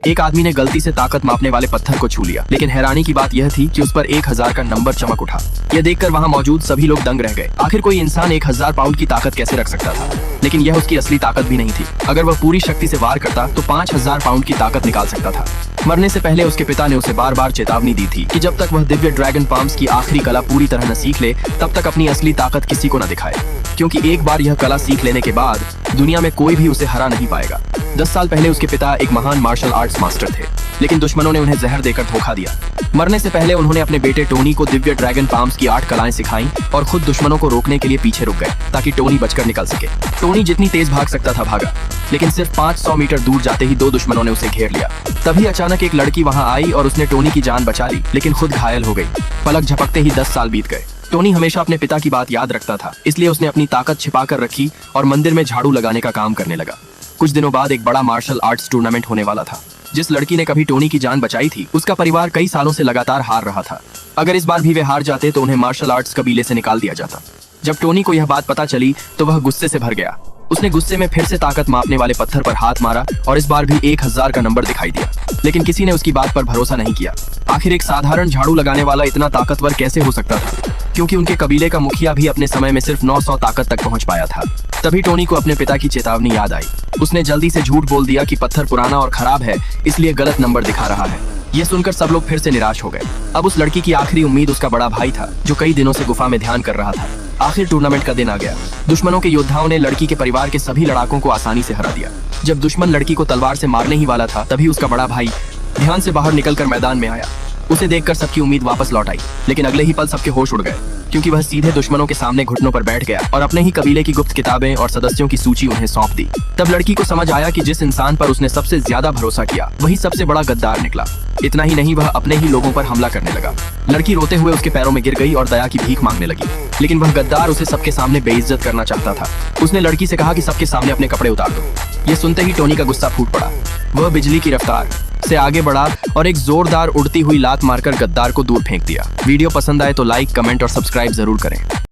एक आदमी ने गलती से ताकत मापने वाले पत्थर को छू लिया, लेकिन हैरानी की बात यह थी कि उस पर 1000 का नंबर चमक उठा। यह देखकर वहाँ मौजूद सभी लोग दंग रह गए। आखिर कोई इंसान 1000 पाउंड की ताकत कैसे रख सकता था? लेकिन यह उसकी असली ताकत भी नहीं थी। अगर वह पूरी शक्ति से वार करता तो 5000 पाउंड की ताकत निकाल सकता था। मरने से पहले उसके पिता ने उसे बार बार चेतावनी दी थी कि जब तक वह दिव्य ड्रैगन पाम्स की आखिरी कला पूरी तरह न सीख ले, तब तक अपनी असली ताकत किसी को न दिखाए, क्योंकि एक बार यह कला सीख लेने के बाद दुनिया में कोई भी उसे हरा नहीं पाएगा। 10 साल पहले उसके पिता एक महान मार्शल आर्ट्स मास्टर थे, लेकिन दुश्मनों ने उन्हें जहर देकर धोखा दिया। मरने से पहले उन्होंने अपने बेटे टोनी को दिव्य ड्रैगन पाम्स की 8 कलाएं सिखाईं और खुद दुश्मनों को रोकने के लिए पीछे रुक गए ताकि टोनी बचकर निकल सके। टोनी जितनी तेज भाग सकता था भागा, लेकिन सिर्फ 500 मीटर दूर जाते ही 2 दुश्मनों ने उसे घेर लिया। तभी अचानक एक लड़की वहां आई और उसने टोनी की जान बचा ली, लेकिन खुद घायल हो गई। पलक झपकते ही 10 साल बीत गए। टोनी हमेशा अपने पिता की बात याद रखता था, इसलिए उसने अपनी ताकत छिपा कर रखी और मंदिर में झाड़ू लगाने का काम करने लगा। कुछ दिनों बाद एक बड़ा मार्शल आर्ट्स टूर्नामेंट होने वाला था। जिस लड़की ने कभी टोनी की जान बचाई थी, उसका परिवार कई सालों से लगातार हार रहा था। अगर इस बार भी वे हार जाते तो उन्हें मार्शल आर्ट्स कबीले से निकाल दिया जाता। जब टोनी को यह बात पता चली तो वह गुस्से से भर गया। उसने गुस्से में फिर से ताकत मापने वाले पत्थर पर हाथ मारा और इस बार भी 1000 का नंबर दिखाई दिया, लेकिन किसी ने उसकी बात पर भरोसा नहीं किया। आखिर एक साधारण झाड़ू लगाने वाला इतना ताकतवर कैसे हो सकता था? क्योंकि उनके कबीले का मुखिया भी अपने समय में सिर्फ 900 ताकत तक पहुंच पाया था। तभी टोनी को अपने पिता की चेतावनी याद आई। उसने जल्दी से झूठ बोल दिया कि पत्थर पुराना और खराब है, इसलिए गलत नंबर दिखा रहा है। यह सुनकर सब लोग फिर से निराश हो गए। अब उस लड़की की आखिरी उम्मीद उसका बड़ा भाई था, जो कई दिनों से गुफा में ध्यान कर रहा था। आखिर टूर्नामेंट का दिन आ गया। दुश्मनों के योद्धाओं ने लड़की के परिवार के सभी लड़ाकों को आसानी से हरा दिया। जब दुश्मन लड़की को तलवार से मारने ही वाला था, तभी उसका बड़ा भाई ध्यान से बाहर निकलकर मैदान में आया। उसे देखकर सबकी उम्मीद वापस लौट आई, लेकिन अगले ही पल सबके होश उड़ गए, क्योंकि वह सीधे दुश्मनों के सामने घुटनों पर बैठ गया और अपने ही कबीले की गुप्त किताबें और सदस्यों की सूची उन्हें सौंप दी। तब लड़की को समझ आया कि जिस इंसान पर उसने सबसे ज्यादा भरोसा किया, वही सबसे बड़ा गद्दार निकला। इतना ही नहीं, वह अपने ही लोगों पर हमला करने लगा। लड़की रोते हुए उसके पैरों में गिर गई और दया की भीख मांगने लगी, लेकिन वह गद्दार उसे सबके सामने बेइज्जत करना चाहता था। उसने लड़की से कहा कि सबके सामने अपने कपड़े उतार दो। ये सुनते ही टोनी का गुस्सा फूट पड़ा। वह बिजली की रफ्तार से आगे बढ़ा और एक जोरदार उड़ती हुई लात मारकर गद्दार को दूर फेंक दिया। वीडियो पसंद आए तो लाइक, कमेंट और सब्सक्राइब जरूर करें।